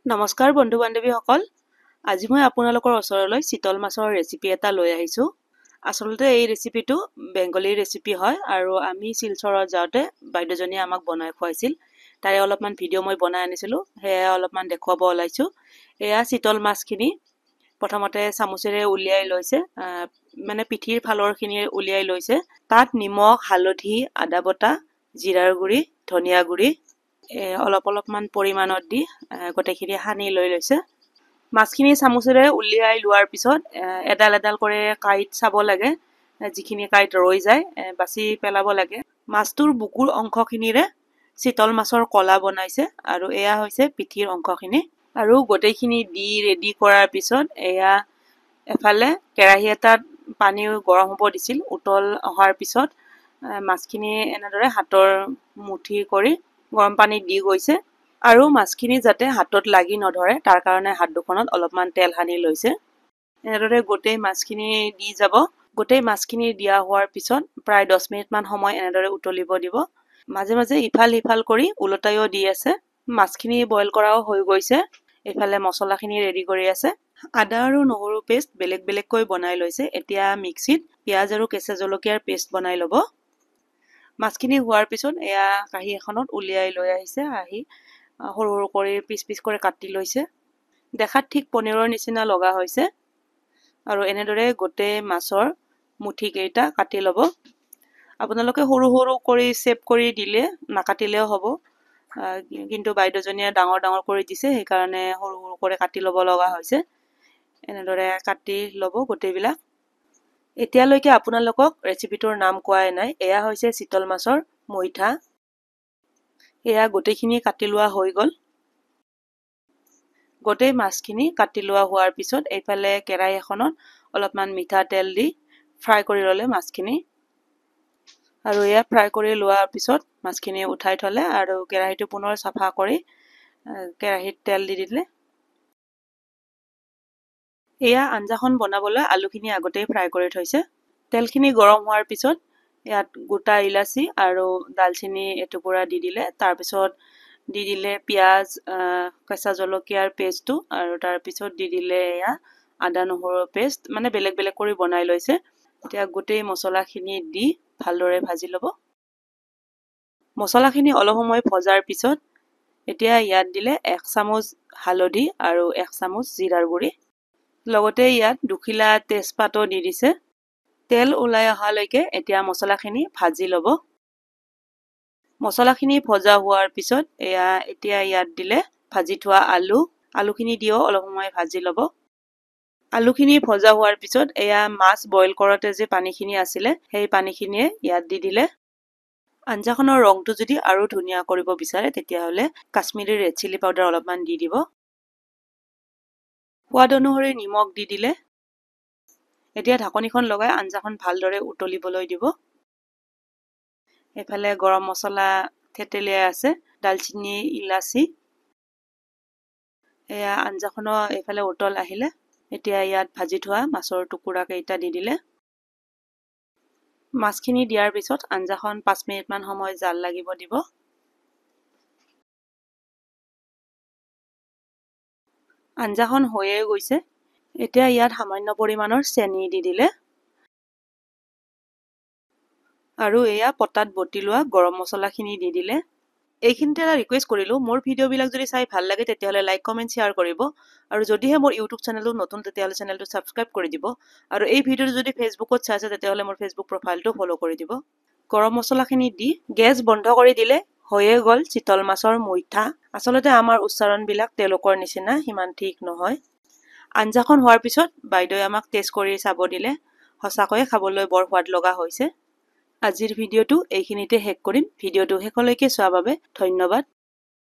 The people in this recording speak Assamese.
নমস্কাৰ বন্ধু বান্ধৱীসকল আজি মই আপোনালোকৰ ওচৰলৈ চিতল মাছৰ ৰেচিপি এটা লৈ আহিছো আচলতে এই ৰেচিপিটো বেংগলী ৰেচিপি হয় আৰু আমি শিলচৰত যাওঁতে বাইদেউজনীয়ে আমাক বনাই খুৱাইছিল তাৰে অলপমান ভিডিও মই বনাই আনিছিলো হেয়া অলপমান দেখুৱাব ওলাইছো এয়া চিতল মাছখিনি প্ৰথমতে চামুচেৰে উলিয়াই লৈছে মানে পিঠিৰ ফালৰখিনি উলিয়াই লৈছে তাত নিমখ হালধি আদা বটা জিৰাৰ গুৰি ধনিয়া গুৰি অলপমান পৰিমাণত দি গোটেইখিনি সানি লৈ লৈছে মাছখিনি চামুচেৰে উলিয়াই লোৱাৰ পিছত এডাল এডাল কৰে কাইট চাব লাগে যিখিনি কাইট ৰৈ যায় বাছি পেলাব লাগে মাছটোৰ বুকুৰ অংশখিনিৰে চিতল মাছৰ কলা বনাইছে আৰু এয়া হৈছে পিঠিৰ অংশখিনি আৰু গোটেইখিনি দি ৰেডি কৰাৰ পিছত এয়া এফালে কেৰাহী এটাত পানী গৰম হ'ব দিছিল উতল অহাৰ পিছত মাছখিনি এনেদৰে হাতৰ মুঠি কৰি গৰম পানী দি গৈছে আৰু মাছখিনি যাতে হাতত লাগি নধৰে তাৰ কাৰণে হাত দুখনত অলপমান তেল সানি লৈছে এনেদৰে গোটেই মাছখিনি দি যাব গোটেই মাছখিনি দিয়া হোৱাৰ পিছত প্ৰায় 10 মিনিট মান সময় এনেদৰে উতলিব দিব মাজে মাজে ইফাল সিফাল কৰি উলটাইও দি আছে মাছখিনি বইল কৰাও হৈ গৈছে এফালে মছলাখিনি ৰেডি কৰি আছে আদা আৰু নহৰু পেষ্ট বেলেগ বেলেগকৈ বনাই লৈছে এতিয়া মিক্সিত পিয়াজ আৰু কেঁচা জলকীয়াৰ পেষ্ট বনাই ল'ব মাছখিনি হোৱাৰ পিছত এয়া কাঁহী এখনত উলিয়াই লৈ আহিছে আহি সৰু সৰু কৰি পিচ পিচ কৰি কাটি লৈছে দেখাত ঠিক পনীৰৰ নিচিনা লগা হৈছে আৰু এনেদৰে গোটেই মাছৰ মুঠি কেইটা কাটি ল'ব আপোনালোকে সৰু সৰু কৰি শেপ কৰি দিলে নাকাটিলেও হ'ব কিন্তু বাইদেউজনীয়ে ডাঙৰ ডাঙৰ কৰি দিছে সেই কাৰণে সৰু সৰু কৰি কাটি ল'ব লগা হৈছে এনেদৰে কাটি ল'ব গোটেইবিলাক এতিয়ালৈকে আপোনালোকক ৰেচিপিটোৰ নাম কোৱাই নাই এয়া হৈছে চিতল মাছৰ মৈঠা এয়া গোটেইখিনি কাটি লোৱা হৈ গ'ল গোটেই মাছখিনি কাটি লোৱা হোৱাৰ পিছত এইফালে কেৰাহী এখনত অলপমান মিঠা তেল দি ফ্ৰাই কৰি ল'লে মাছখিনি আৰু এয়া ফ্ৰাই কৰি লোৱাৰ পিছত মাছখিনি উঠাই থলে আৰু কেৰাহীটো পুনৰ সাফা কৰি কেৰাহীত তেল দি দিলে এয়া আঞ্জাখন বনাবলৈ আলুখিনি আগতেই ফ্ৰাই কৰি থৈছে তেলখিনি গৰম হোৱাৰ পিছত ইয়াত গোটা ইলাচি আৰু দালচিনি এটুকুৰা দি দিলে তাৰ পিছত দি দিলে পিয়াজ কেঁচা জলকীয়াৰ পেষ্টটো আৰু তাৰ পিছত দি দিলে এয়া আদা নহৰুৰ পেষ্ট মানে বেলেগ বেলেগ কৰি বনাই লৈছে এতিয়া গোটেই মছলাখিনি দি ভালদৰে ভাজি ল'ব মছলাখিনি অলপ সময় ভজাৰ পিছত এতিয়া ইয়াত দিলে 1 চামুচ হালধি আৰু 1 চামুচ জিৰাৰ গুৰি লগতে ইয়াত দুখিলা তেজপাতো দি দিছে তেল ওলাই অহালৈকে এতিয়া মছলাখিনি ভাজি ল'ব মছলাখিনি ভজা হোৱাৰ পিছত এতিয়া ইয়াত দিলে ভাজি থোৱা আলুখিনি দিও অলপ সময় ভাজি ল'ব আলুখিনি ভজা হোৱাৰ পিছত এয়া মাছ বইল কৰোতে যে পানীখিনি আছিল সেই পানীখিনিয়ে ইয়াত দি দিলে আঞ্জাখনৰ ৰংটো যদি আৰু ধুনিয়া কৰিব বিচাৰে তেতিয়াহলে কাশ্মীৰী ৰেড চিলি পাউডাৰ অলপমান দি দিব সোৱাদ অনুসৰি নিমখ দি দিলে এতিয়া ঢাকনিখন লগাই আঞ্জাখন ভালদৰে উতলিবলৈ দিব এফালে গৰম মছলা থেতেলিয়াই আছে দালচিনি ইলাচি এয়া আঞ্জাখনৰ এফালে উতল আহিলে এতিয়া ইয়াত ভাজি থোৱা মাছৰ টুকুৰা কেইটা দি দিলে মাছখিনি দিয়াৰ পিছত আঞ্জাখন 5 মিনিট মান সময় জাল লাগিব দিব আঞ্জাখন হৈয়ে গৈছে এতিয়া ইয়াত সামান্য পৰিমাণৰ চেনি দি দিলে আৰু এয়া পটাত বটি লোৱা গৰম মছলাখিনি দি দিলে এইখিনিতে এটা ৰিকুৱেষ্ট কৰিলো মোৰ ভিডিওবিলাক যদি চাই ভাল লাগে তেতিয়াহলে লাইক কমেন্ট শেয়াৰ কৰিব আৰু যদিহে মোৰ ইউটিউব চেনেলটো নতুন তেতিয়াহলে চেনেলটো সাবস্ক্ৰাইব কৰি দিব আৰু এই ভিডিওটো যদি ফেসবুকত চাইছে তেতিয়াহলে মোৰ ফেসবুক প্ৰফাইলটো ফলো কৰি দিব গৰম মছলাখিনি দি গেছ বন্ধ কৰি দিলে হৈয়ে গ'ল চিতল মাছৰ মৈঠা আচলতে আমাৰ উচ্চাৰণবিলাক তেওঁলোকৰ নিচিনা হিমান ঠিক নহয় আঞ্জাখন হোৱাৰ পিছত বাইদেৱে আমাক টেষ্ট কৰি চাব দিলে সঁচাকৈ খাবলৈ বৰ সোৱাদ লগা হৈছে আজিৰ ভিডিওটো এইখিনিতে শেষ কৰিম ভিডিওটো শেষলৈকে চোৱাৰ বাবে ধন্যবাদ